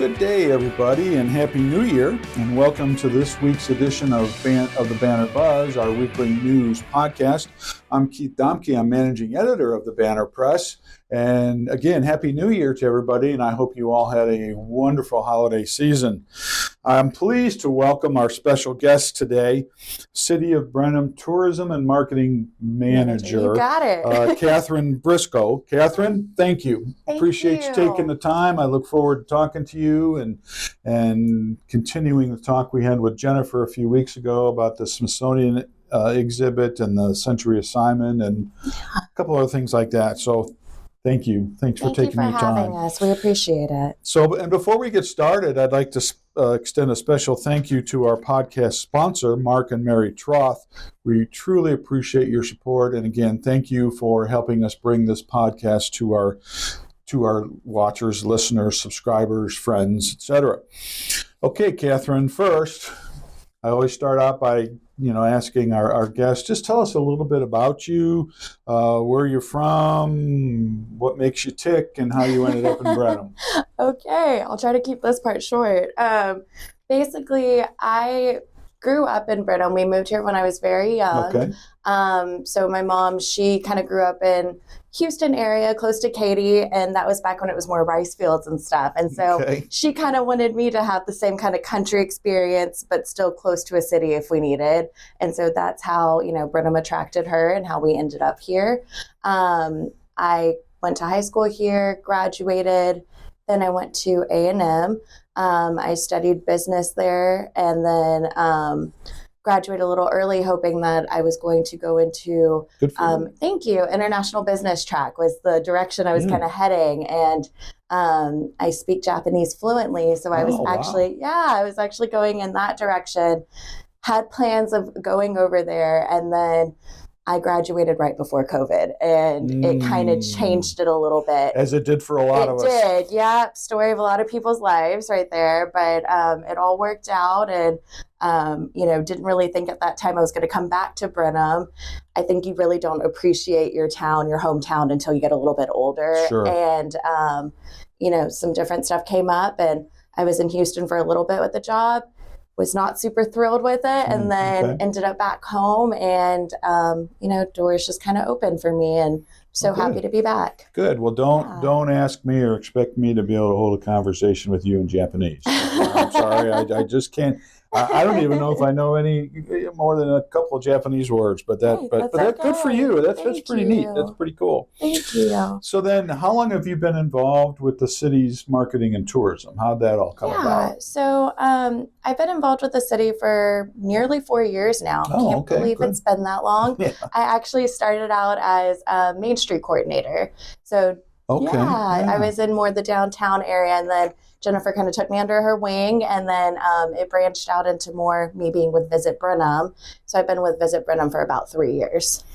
good day, everybody, and Happy New Year, and welcome to this week's edition of the Banner Buzz, our weekly news podcast. I'm Keith Domke. I'm managing editor of the Banner Press. And again, Happy New Year to everybody, and I hope you all had a wonderful holiday season. I'm pleased to welcome our special guest today, City of Brenham Tourism and Marketing Manager. You got it. Katherine Briscoe. Katherine, thank you. Appreciate you taking the time. I look forward to talking to you and continuing the talk we had with Jennifer a few weeks ago about the Smithsonian exhibit and the Century Assignment and a couple other things like that. So thank you. Thanks for taking the time. Thank you for having us. We appreciate it. So, and before we get started, I'd like to extend a special thank you to our podcast sponsor, Mark and Mary Troth. We truly appreciate your support. And again, thank you for helping us bring this podcast to our watchers, listeners, subscribers, friends, etc. Okay, Katherine, first, I always start out by asking our guests, just tell us a little bit about you, where you're from, what makes you tick, and how you ended up in Brenham. Okay, I'll try to keep this part short. Basically, I grew up in Brenham. We moved here when I was very young. Okay. So my mom, she kind of grew up in Houston area, close to Katy, and that was back when it was more rice fields and stuff. And so she kind of wanted me to have the same kind of country experience, but still close to a city if we needed. And so that's how, Brenham attracted her and how we ended up here. I went to high school here, graduated, then I went to A&M. I studied business there, and then graduated a little early, hoping that I was going to go into, international business track was the direction I was kind of heading. And I speak Japanese fluently. So I was I was actually going in that direction, had plans of going over there. And then I graduated right before COVID, and it kind of changed it a little bit. As it did for a lot of us. It did, yeah. Story of a lot of people's lives right there. But it all worked out, and, didn't really think at that time I was going to come back to Brenham. I think you really don't appreciate your town, your hometown, until you get a little bit older. Sure. And, some different stuff came up, and I was in Houston for a little bit with the job. Was not super thrilled with it, and then ended up back home, and doors just kind of opened for me, and so happy to be back. Good. Well, don't ask me or expect me to be able to hold a conversation with you in Japanese. I'm sorry, I just can't. I don't even know if I know any more than a couple of Japanese words, but that's good for you. That's pretty neat. That's pretty cool. Thank you. So then, how long have you been involved with the city's marketing and tourism? How'd that all come about? So I've been involved with the city for nearly 4 years now. Can't believe it's been that long. Yeah. I actually started out as a Main Street coordinator. So I was in more the downtown area, and then Jennifer kind of took me under her wing, and then it branched out into more me being with Visit Brenham. So I've been with Visit Brenham for about 3 years.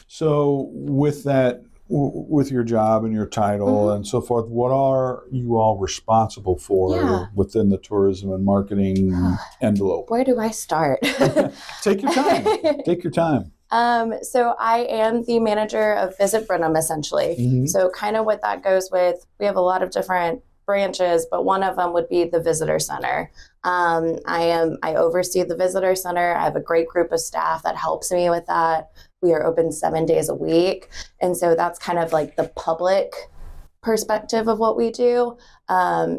So with that, with your job and your title and so forth, what are you all responsible for within the tourism and marketing envelope? Where do I start? Take your time. Take your time. So I am the manager of Visit Brenham, essentially. Mm-hmm. So kind of what that goes with, we have a lot of different branches, but one of them would be the visitor center. I oversee the visitor center. I have a great group of staff that helps me with that. We are open 7 days a week. And so that's kind of like the public perspective of what we do.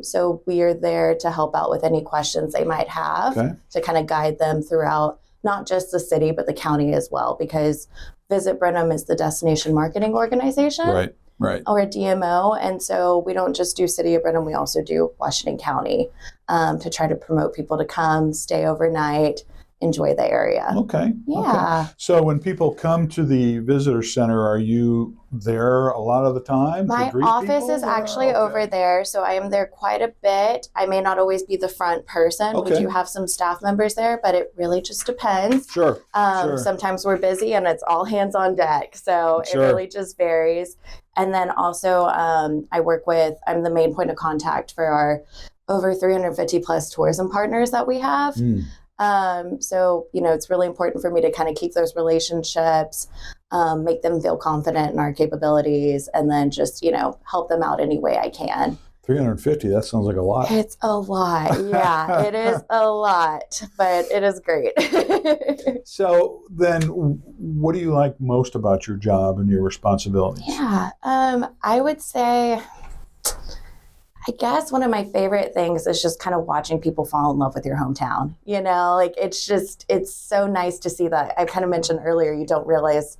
So we are there to help out with any questions they might have, to kind of guide them throughout not just the city, but the county as well, because Visit Brenham is the destination marketing organization. Right. Or a DMO. And so we don't just do City of Brenham, we also do Washington County to try to promote people to come, stay overnight, enjoy the area. Okay. Yeah. Okay. So when people come to the visitor center, are you there a lot of the time? My office is actually over there, so I am there quite a bit. I may not always be the front person. We do have some staff members there, but it really just depends. Sure. Sometimes we're busy and it's all hands on deck, so it really just varies. And then also I'm the main point of contact for our over 350 plus tourism partners that we have. So, it's really important for me to kind of keep those relationships, make them feel confident in our capabilities, and then just, help them out any way I can. 350, that sounds like a lot. It's a lot. Yeah, it is a lot, but it is great. So then what do you like most about your job and your responsibilities? Yeah, I would say, I guess one of my favorite things is just kind of watching people fall in love with your hometown. You know, like it's so nice to see that. I kind of mentioned earlier, you don't realize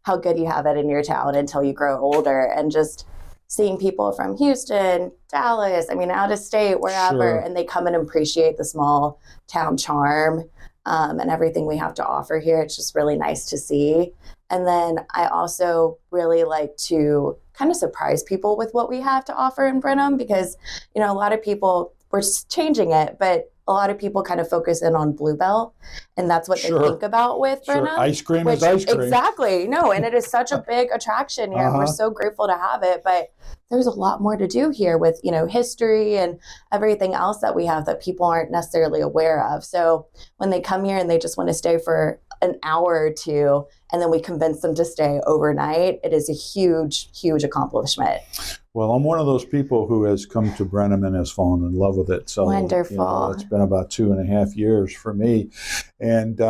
how good you have it in your town until you grow older, and just seeing people from Houston, Dallas, I mean, out of state, wherever, Sure. and they come and appreciate the small town charm and everything we have to offer here. It's just really nice to see. And then I also really like to kind of surprise people with what we have to offer in Brenham, because, you know, a lot of people, we're changing it, but a lot of people kind of focus in on Bluebell, and that's what Sure. they think about with Brenham. Sure. Ice cream is ice cream. Exactly. No, and it is such a big attraction here, and we're so grateful to have it. But there's a lot more to do here with, you know, history and everything else that we have that people aren't necessarily aware of. So when they come here and they just want to stay for an hour or two, and then we convince them to stay overnight, it is a huge, huge accomplishment. Well, I'm one of those people who has come to Brenham and has fallen in love with it. So Wonderful. You know, it's been about 2.5 years for me. And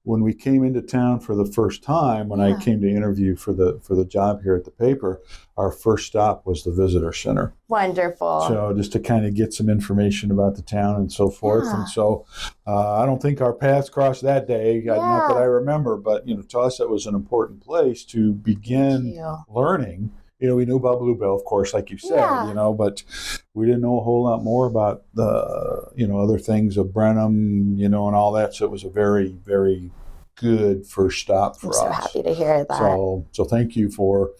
when we came into town for the first time, when I came to interview for the job here at the paper, our first stop was the visitor center. Wonderful. So just to kind of get some information about the town and so forth. And so I don't think our paths crossed that day, not that I remember, but, you know, to us it was an important place to begin learning. You know, we knew about Bluebell, of course, like you said, you know, but we didn't know a whole lot more about the, you know, other things of Brenham, you know, and all that. So it was a very, very good first stop for us. I'm so happy to hear that. So thank you for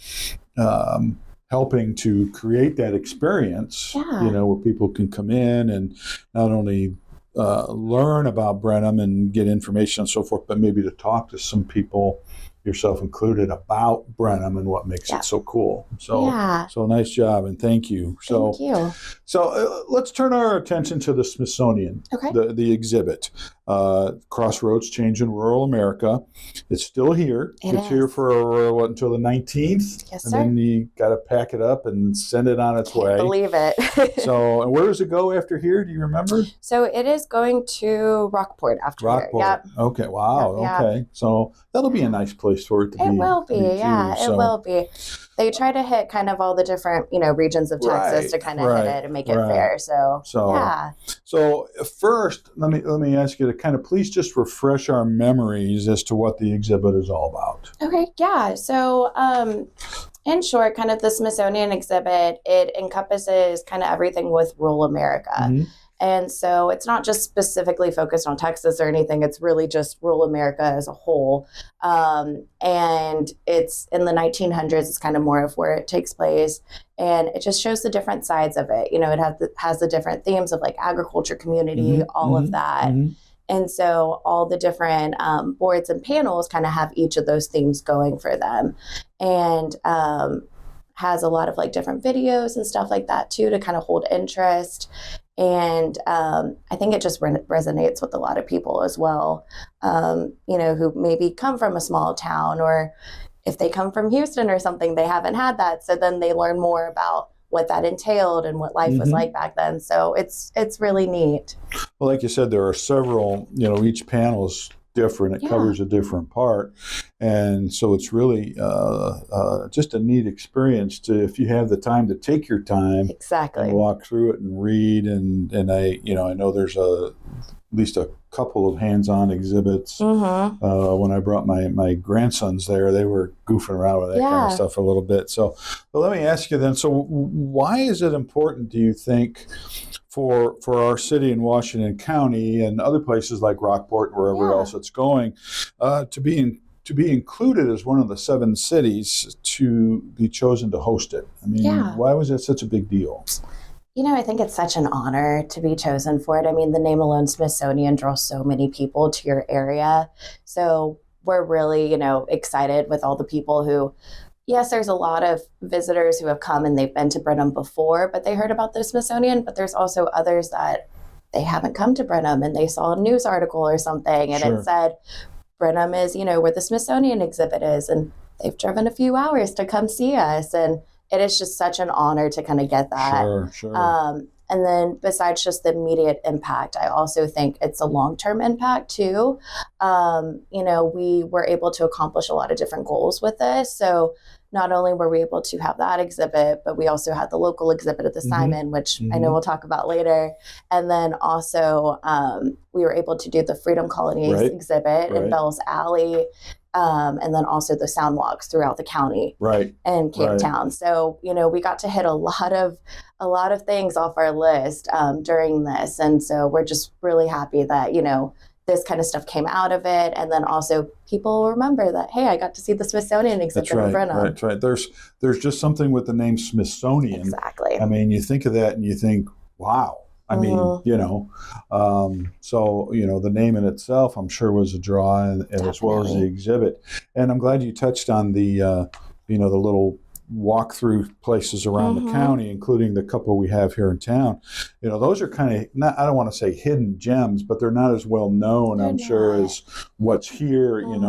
helping to create that experience, you know, where people can come in and not only learn about Brenham and get information and so forth, but maybe to talk to some people, yourself included, about Brenham and what makes it so cool. So nice job, and thank you. Thank you. So let's turn our attention to the Smithsonian, the exhibit, Crossroads: Changing Rural America. It's still here. It's here for until the 19th? Yes, and sir. then you got to pack it up and send it on its way. Believe it. So, and where does it go after here? Do you remember? So it is going to Rockport after here. Yep. Okay. Wow. Yep. Okay. So that'll be a nice place for it to be. It will be. It will be. They try to hit kind of all the different, you know, regions of Texas to kind of hit it and make it fair. So first, let me ask you to kind of please just refresh our memories as to what the exhibit is all about. Okay. Yeah. So, in short, kind of the Smithsonian exhibit, it encompasses kind of everything with rural America. Mm-hmm. And so it's not just specifically focused on Texas or anything. It's really just rural America as a whole. And it's in the 1900s. It's kind of more of where it takes place. And it just shows the different sides of it. You know, it has the different themes of like agriculture, community, all of that. Mm-hmm. And so all the different boards and panels kind of have each of those themes going for them. And has a lot of like different videos and stuff like that too, to kind of hold interest. And I think it just resonates with a lot of people as well, you know, who maybe come from a small town, or if they come from Houston or something, they haven't had that. So then they learn more about what that entailed and what life was like back then. So it's really neat. Well, like you said, there are several, you know, each panel is different. It covers a different part. And so it's really just a neat experience to, if you have the time to take your time and walk through it and read. And I know there's at least a couple of hands-on exhibits. When I brought my grandsons there, they were goofing around with that kind of stuff a little bit. So, but let me ask you then, so why is it important, do you think, for our city in Washington County and other places like Rockport, wherever else it's going, to be included as one of the 7 cities to be chosen to host it? I mean, why was that such a big deal? You know, I think it's such an honor to be chosen for it. I mean, the name alone, Smithsonian, draws so many people to your area. So we're really, you know, excited with all the people who, yes, there's a lot of visitors who have come and they've been to Brenham before, but they heard about the Smithsonian. But there's also others that they haven't come to Brenham and they saw a news article or something and it said, Brenham is, you know, where the Smithsonian exhibit is, and they've driven a few hours to come see us. And it is just such an honor to kind of get that. Sure. And then besides just the immediate impact, I also think it's a long-term impact too. We were able to accomplish a lot of different goals with this. So not only were we able to have that exhibit, but we also had the local exhibit at the Simon, which I know we'll talk about later. And then also we were able to do the Freedom Colonies exhibit in Bell's Alley. And then also the sound walks throughout the county and Cape Town. So, we got to hit a lot of things off our list during this. And so we're just really happy that, this kind of stuff came out of it. And then also people remember that, hey, I got to see the Smithsonian exhibit in Brenham. That's right. There's just something with the name Smithsonian. Exactly. I mean, you think of that and you think, wow. I mean, the name in itself, I'm sure, was a draw, and as well as the exhibit. And I'm glad you touched on the, the little walk-through places around the county, including the couple we have here in town. Those are kind of, I don't want to say hidden gems, but they're not as well known, I'm sure, as what's here, in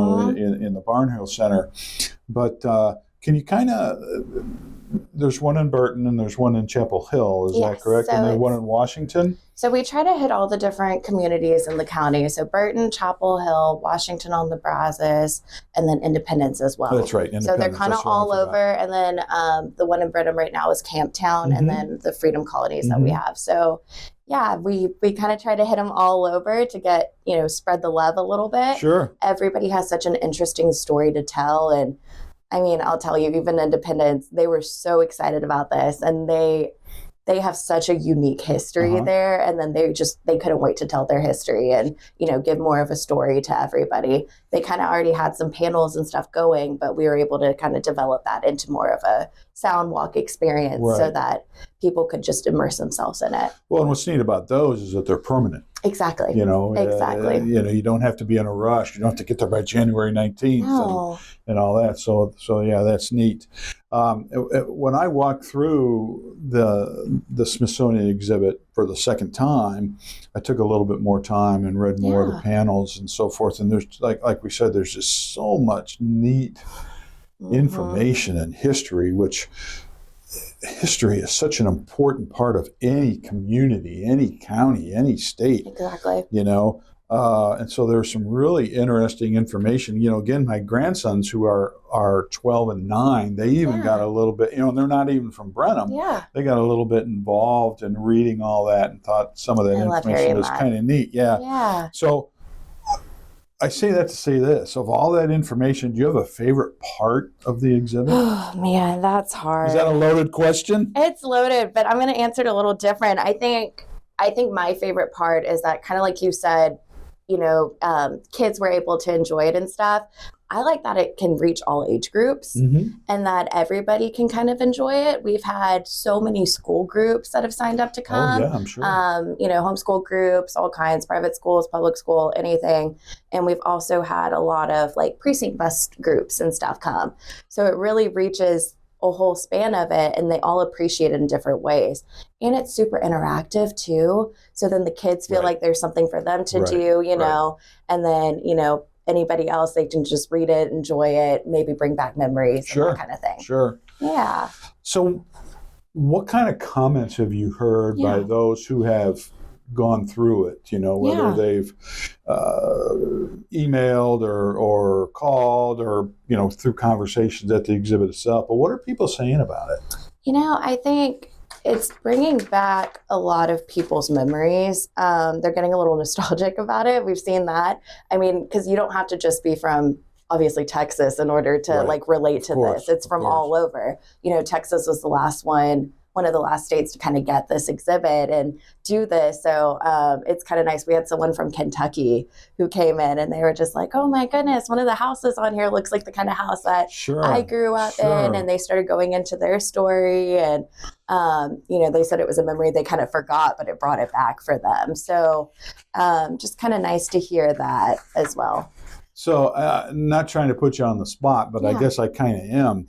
the Barnhill Center. But can you kind of... There's one in Burton and there's one in Chapel Hill. Is that correct? And there's one in Washington? So we try to hit all the different communities in the county. So Burton, Chapel Hill, Washington on the Brazos, and then Independence as well. That's right. So they're kind of all over. And then the one in Brenham right now is Camptown, and then the Freedom Colonies that we have. So yeah, we kind of try to hit them all over to get, spread the love a little bit. Sure. Everybody has such an interesting story to tell. And I mean, I'll tell you, even Independence, they were so excited about this, and they have such a unique history there, and then they couldn't wait to tell their history and, give more of a story to everybody. They kind of already had some panels and stuff going, but we were able to kind of develop that into more of a sound walk experience so that people could just immerse themselves in it. Well, and what's neat about those is that they're permanent. Exactly. Exactly. You don't have to be in a rush. You don't have to get there by January 19th and all that. So yeah, that's neat. When I walked through the Smithsonian exhibit for the second time, I took a little bit more time and read more of the panels and so forth. And there's like we said, there's just so much neat information and history, which history is such an important part of any community, any county, any state. Exactly. And so there's some really interesting information. Again, my grandsons who are 12 and 9, they even got a little bit, and they're not even from Brenham. Yeah. They got a little bit involved in reading all that and thought some of that information was kind of neat. Yeah. Yeah. So I say that to say this. Of all that information, do you have a favorite part of the exhibit? Oh, man, that's hard. Is that a loaded question? It's loaded, but I'm going to answer it a little different. I think my favorite part is that, kind of like you said, kids were able to enjoy it and stuff. I like that it can reach all age groups and that everybody can kind of enjoy it. We've had so many school groups that have signed up to come. Oh, yeah, I'm sure. Homeschool groups, all kinds, private schools, public school, anything. And we've also had a lot of precinct bus groups and stuff come. So it really reaches a whole span of it, and they all appreciate it in different ways. And it's super interactive too. So then the kids feel like there's something for them to do, and then, anybody else, they can just read it, enjoy it, maybe bring back memories and that kind of thing. Sure. Yeah. So what kind of comments have you heard by those who have gone through it, whether they've emailed or called or, through conversations at the exhibit itself, but what are people saying about it? I think it's bringing back a lot of people's memories. They're getting a little nostalgic about it. We've seen that. I mean, because you don't have to just be from, obviously, Texas in order to relate to this. It's from all over. Texas was one of the last states to kind of get this exhibit and do this. So it's kind of nice. We had someone from Kentucky who came in, and they were just like, oh my goodness, one of the houses on here looks like the kind of house that I grew up in. And they started going into their story, and they said it was a memory they kind of forgot, but it brought it back for them. So just kind of nice to hear that as well. So, not trying to put you on the spot, but I guess I kind of am.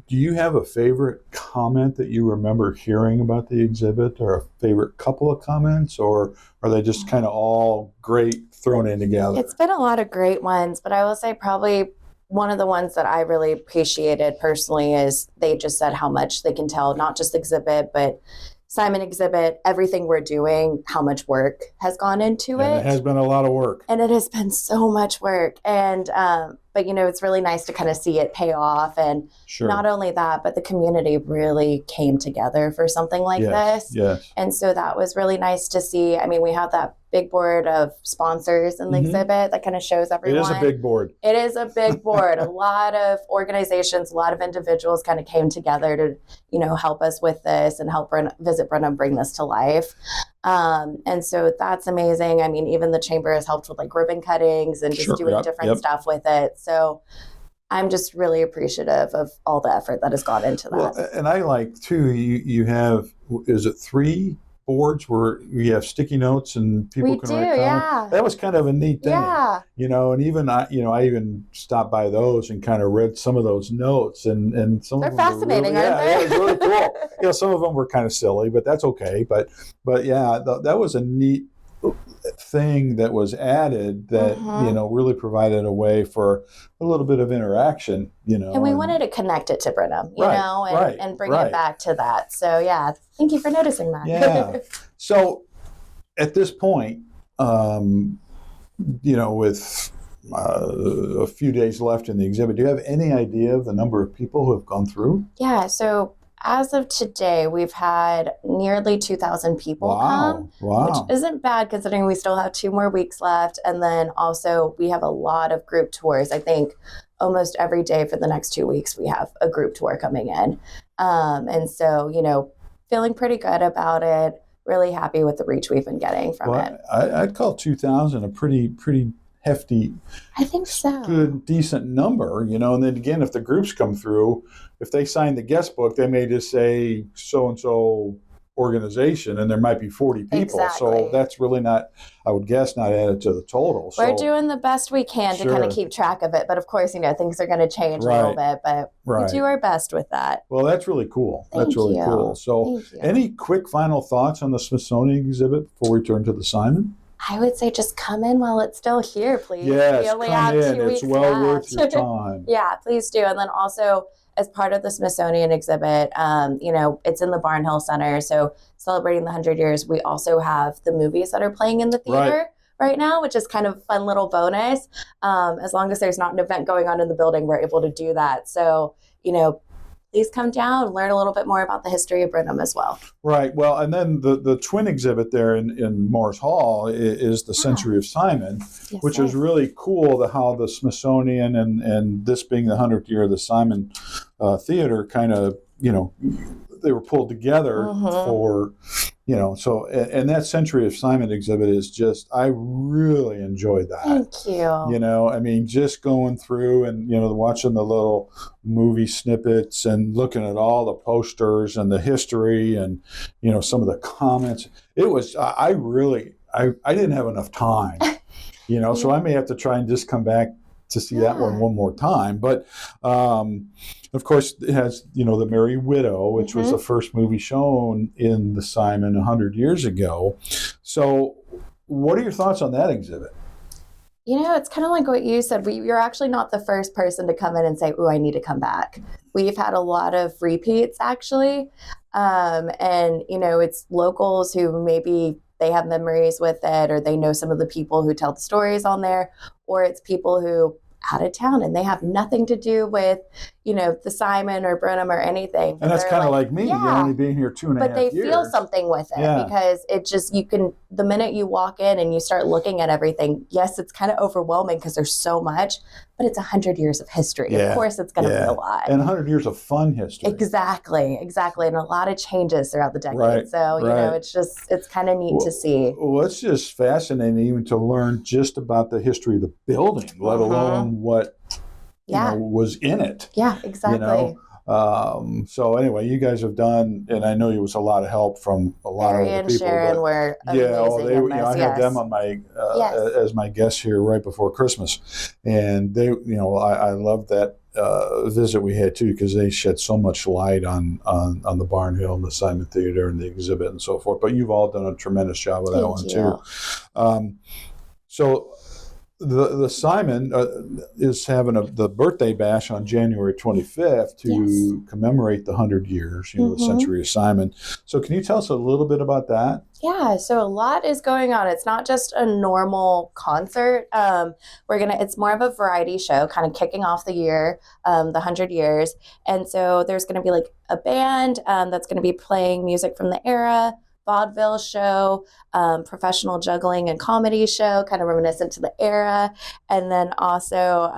Do you have a favorite comment that you remember hearing about the exhibit, or a favorite couple of comments, or are they just kind of all great thrown in together? It's been a lot of great ones, but I will say probably one of the ones that I really appreciated personally is they just said how much they can tell, not just exhibit, but Simon exhibit, everything we're doing, how much work has gone into it. It has been a lot of work. And it has been so much work. And, but, it's really nice to kind of see it pay off. And not only that, but the community really came together for something like this. Yes. And so that was really nice to see. I mean, we have that big board of sponsors in the exhibit that kind of shows everyone. It is a big board. It is a big board. A lot of organizations, a lot of individuals kind of came together to, help us with this and help Visit Brenham bring this to life. And so that's amazing. I mean, even the chamber has helped with like ribbon cuttings and just doing different stuff with it. So I'm just really appreciative of all the effort that has gone into that. Well, and I like too, you have, is it 3 boards where you have sticky notes and people can write comments? Yeah. That was kind of a neat thing. Yeah. And even I even stopped by those and kind of read some of those notes, and some They're of them fascinating, were really, aren't they? it was really cool. Some of them were kind of silly, but that's okay. But yeah, that was a neat thing that was added that really provided a way for a little bit of interaction, and we wanted to connect it to Brenham, and bring it back to that. So yeah, thank you for noticing that. Yeah. So at this point, with a few days left in the exhibit, do you have any idea of the number of people who have gone through? Yeah. So as of today, we've had nearly 2,000 people come, which isn't bad considering we still have 2 more weeks left. And then also we have a lot of group tours. I think almost every day for the next 2 weeks, we have a group tour coming in. And so, feeling pretty good about it, really happy with the reach we've been getting from it. I'd call 2,000 a pretty hefty, I think so. Good, decent number, and then again, if the groups come through, if they sign the guest book, they may just say so-and-so organization, and there might be 40 people. Exactly. So that's really not, I would guess, not added to the total. We're doing the best we can to kind of keep track of it. But of course, things are going to change a little bit, but we do our best with that. Well, that's really cool. Thank you. Cool. So any quick final thoughts on the Smithsonian exhibit before we turn to the Simon? I would say just come in while it's still here, please. Yes, we only come have in. 2 weeks It's well left. worth your time. Yeah, please do. And then also, as part of the Smithsonian exhibit, it's in the Barnhill Center. So celebrating the 100 years, we also have the movies that are playing in the theater right now, which is kind of a fun little bonus. As long as there's not an event going on in the building, we're able to do that. So, please come down and learn a little bit more about the history of Brenham as well. Right. Well, and then the twin exhibit there in Morris Hall is the Century of Simon, which is really cool, how the Smithsonian and this being the 100th year of the Simon Theater kind of, they were pulled together for, so, and that Century of Simon exhibit is just, I really enjoyed that. Thank you. Just going through and, watching the little movie snippets and looking at all the posters and the history and, some of the comments. It was, I didn't have enough time, so I may have to try and just come back to see that one more time. But, of course, it has, the Merry Widow, which was the first movie shown in the Simon 100 years ago. So what are your thoughts on that exhibit? It's kind of like what you said. You're actually not the first person to come in and say, "Oh, I need to come back." We've had a lot of repeats, actually. And, it's locals who maybe they have memories with it, or they know some of the people who tell the stories on there, or it's people who out of town and they have nothing to do with, the Simon or Brenham or anything. And that's kind of like me, only being here 2.5 years. But they feel something with it because it just, the minute you walk in and you start looking at everything, yes, it's kind of overwhelming because there's so much, but it's 100 years of history. Yeah. Of course, it's going to be a lot. And 100 years of fun history. Exactly. And a lot of changes throughout the decade. Right. So, it's kind of neat to see. Well, it's just fascinating even to learn just about the history of the building, let alone what was in it. Yeah, exactly. So anyway, you guys have done, and I know it was a lot of help from a lot Barry of the people. And Sharon were amazing. I had them on my as my guests here right before Christmas, and they, I love that visit we had too, because they shed so much light on the Barnhill and the Simon Theater and the exhibit and so forth. But you've all done a tremendous job with that one too. So the Simon is having the birthday bash on January 25th to commemorate the 100 years, the century of Simon. So can you tell us a little bit about that? Yeah, so a lot is going on. It's not just a normal concert. It's more of a variety show, kind of kicking off the year, the 100 years. And so there's going to be like a band that's going to be playing music from the era, vaudeville show, professional juggling and comedy show, kind of reminiscent to the era. And then also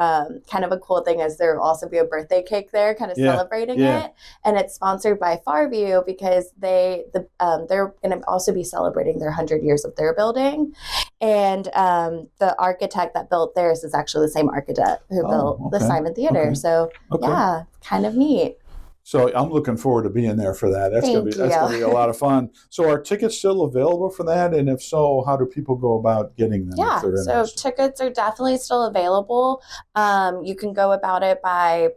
kind of a cool thing is there will also be a birthday cake there, kind of celebrating it. And it's sponsored by Farview because they're going to also be celebrating their 100 years of their building. And the architect that built theirs is actually the same architect who built the Simon Theater. Okay. So yeah, kind of neat. So I'm looking forward to being there for that. That's going to be a lot of fun. So are tickets still available for that? And if so, how do people go about getting them? Yeah, so tickets are definitely still available. You can go about it by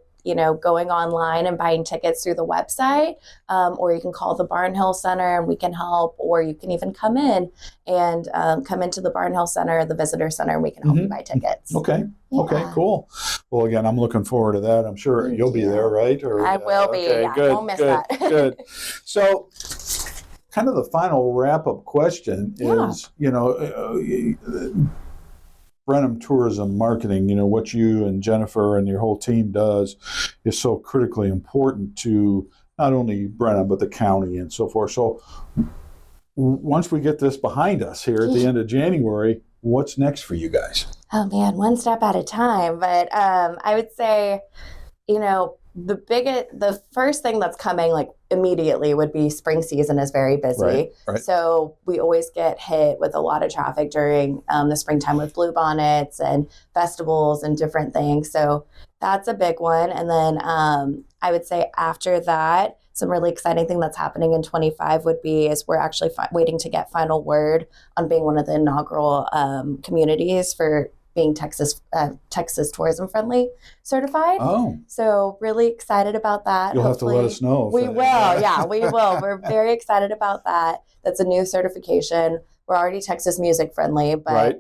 going online and buying tickets through the website, or you can call the Barnhill Center and we can help, or you can even come in and come into the Barnhill Center, the visitor center, and we can help you buy tickets. Okay. Yeah. Okay, cool. Well, again, I'm looking forward to that. I'm sure you'll be there, right? I will be. Okay, good, won't miss that. Good. So kind of the final wrap-up question is, Brenham Tourism Marketing, what you and Jennifer and your whole team does is so critically important to not only Brenham, but the county and so forth. So once we get this behind us here at the end of January, what's next for you guys? Oh, man, one step at a time. But I would say, the first thing that's coming like immediately would be spring season is very busy. Right. So we always get hit with a lot of traffic during the springtime with bluebonnets and festivals and different things. So that's a big one. And then I would say after that, some really exciting thing that's happening in 25 would be is we're actually waiting to get final word on being one of the inaugural communities for being Texas tourism friendly certified. Oh. So really excited about that. You'll Hopefully, have to let us know. We will. Yeah, we will. We're very excited about that. That's a new certification. We're already Texas music friendly, but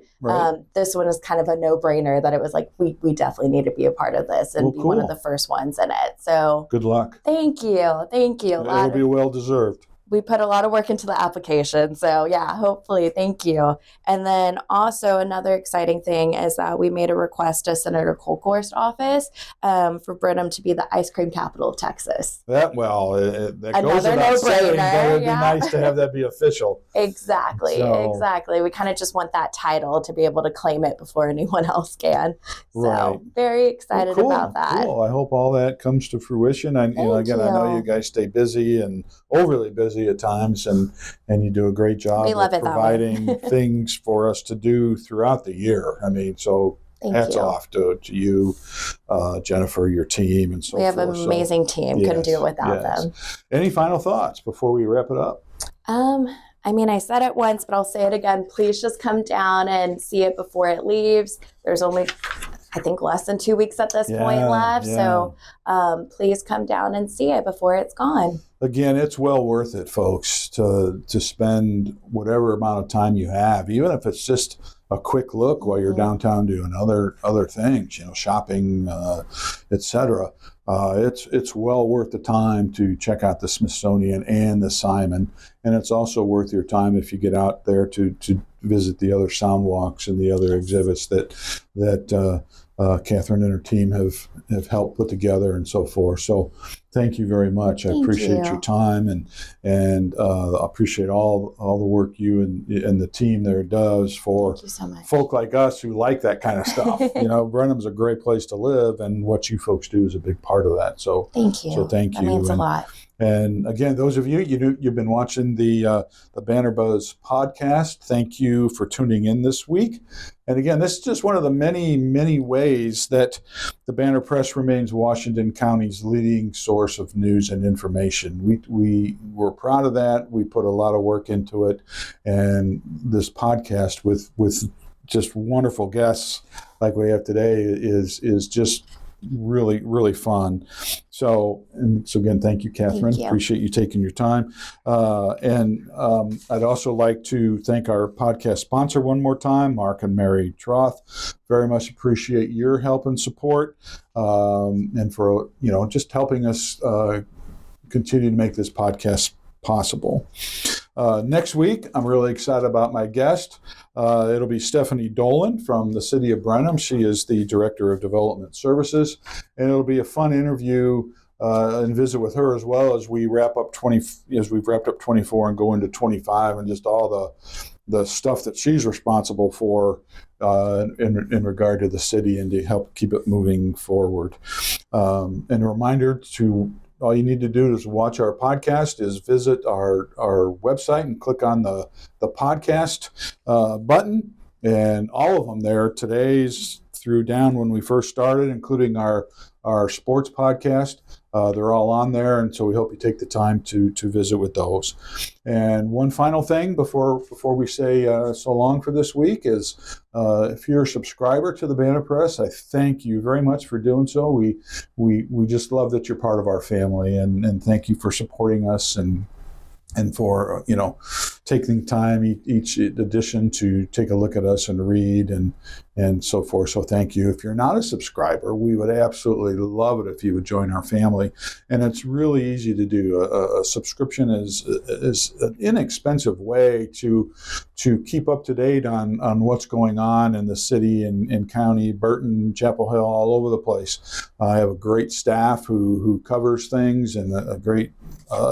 this one is kind of a no-brainer that it was like, we definitely need to be a part of this and be one of the first ones in it. So good luck. Thank you. It'll be well-deserved. We put a lot of work into the application. So yeah, hopefully. Thank you. And then also another exciting thing is that we made a request to Senator Kolkhorst's office for Brenham to be the ice cream capital of Texas. That goes without saying, but it'd be nice to have that be official. Exactly. We kind of just want that title to be able to claim it before anyone else can. So very excited about that. Cool. I hope all that comes to fruition. I know you guys stay busy and overly busy at times, and you do a great job of providing things for us to do throughout the year. I mean, so hats off to you, Jennifer, your team, and so forth. We have an amazing team. Couldn't do it without them. Any final thoughts before we wrap it up? I mean, I said it once, but I'll say it again. Please just come down and see it before it leaves. There's only, I think, less than 2 weeks at this point left. Yeah. So please come down and see it before it's gone. Again, it's well worth it, folks, to spend whatever amount of time you have, even if it's just a quick look while you're downtown doing other things, shopping, etc. It's well worth the time to check out the Smithsonian and the Simon, and it's also worth your time if you get out there to visit the other sound walks and the other exhibits that Katherine and her team have helped put together and so forth. So thank you very much. I appreciate your time and appreciate all the work you and the team there does for folk like us who like that kind of stuff. Brenham's a great place to live, and what you folks do is a big part of that. So thank you. So thank you. That means a lot. And again, those of you've been watching the Banner Buzz podcast. Thank you for tuning in this week. And again, this is just one of the many, many ways that the Banner Press remains Washington County's leading source of news and information. We're proud of that. We put a lot of work into it, and this podcast with just wonderful guests like we have today is just really, really fun. So again, thank you, Katherine. Thank you. Appreciate you taking your time. I'd also like to thank our podcast sponsor one more time, Mark and Mary Troth. Very much appreciate your help and support, and for just helping us continue to make this podcast possible. Next week, I'm really excited about my guest. It'll be Stephanie Dolan from the city of Brenham. She is the Director of Development Services, and it'll be a fun interview and visit with her, as well as we've wrapped up 24 and go into 25, and just all the stuff that she's responsible for in regard to the city and to help keep it moving forward. And a reminder to all you need to do is watch our podcast, is visit our website and click on the podcast button, and all of them there, today's through down when we first started, including our sports podcast. They're all on there, and so we hope you take the time to visit with those. And one final thing before we say so long for this week is, if you're a subscriber to the Banner Press, I thank you very much for doing so. We just love that you're part of our family, and thank you for supporting us and for taking time each edition to take a look at us and read and so forth. So thank you. If you're not a subscriber, we would absolutely love it if you would join our family. And it's really easy to do. A subscription is an inexpensive way to keep up to date on what's going on in the city and county, Burton, Chapel Hill, all over the place. I have a great staff who covers things, and a great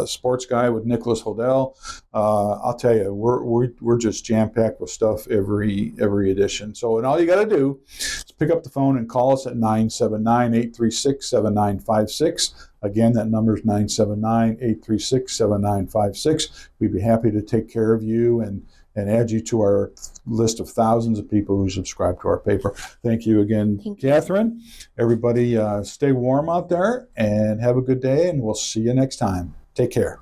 sports guy with Nicholas Hodell. I'll tell you, we're just jam-packed with stuff every edition. So, and all you got to do is pick up the phone and call us at 979-836-7956. Again, that number is 979-836-7956. We'd be happy to take care of you and add you to our list of thousands of people who subscribe to our paper. Thank you again, Katherine. Everybody, stay warm out there and have a good day, and we'll see you next time. Take care.